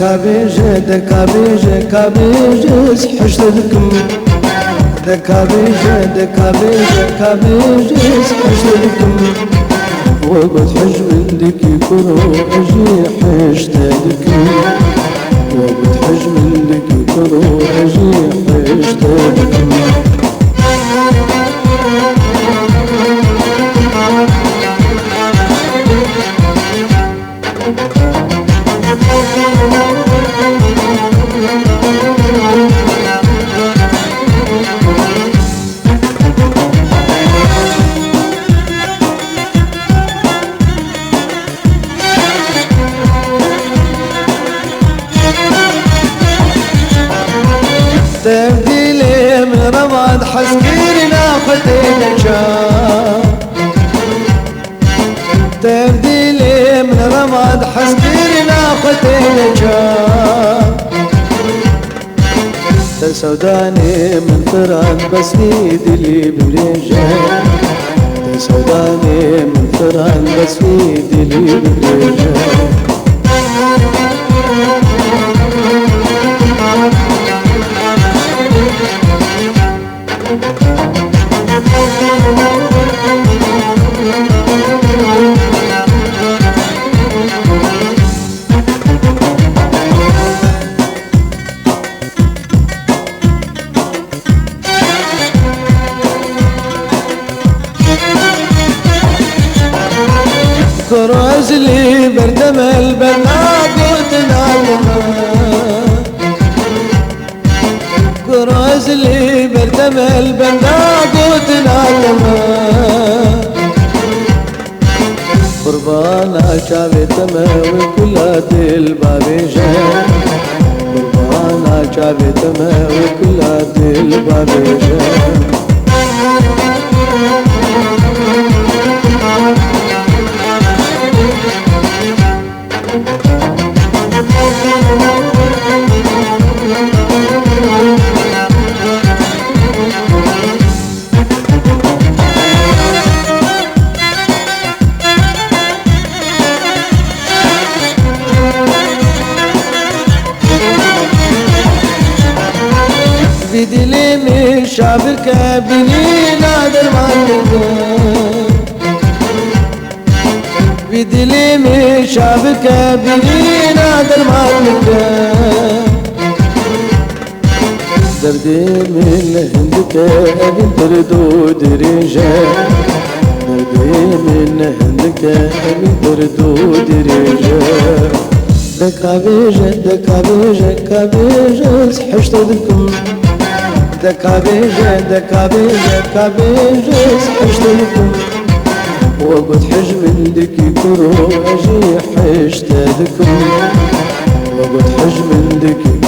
دكابيجة دكابيجة كابيجة حشتكم دكابيجة دكابيجة كابيجة حشتكم وقت حج من دكي كرو أجي حشتكم وقت حج من دكي كرو أجي حشتكم تبديلي من رمض حسكيرنا ختينا شام تبديلي من رمض حسكيرنا ختينا شام تسوداني من فران بس في دلي بريجان تسوداني من فران بس في دلي بريجان كروز لي بردم البنات وتنعلمها كروز لي بردم البنات وتنعلمها قربانا شافي تماوي كلات البابيجان قربانا شافي تماوي كلات البابيجان بدلي من شعبك بني نادر مالك بدلي من شعبك بني نادر مالك دردي من هندك بنت ردود رجال دردي من هندك بنت ردود رجال دكابيجة دكابيجة كابيجة حشتكم دكابيجة دكابيجة كابيجة حشتكم وقت حج من دكي كرو أجي حشتكم وقت حج من دكي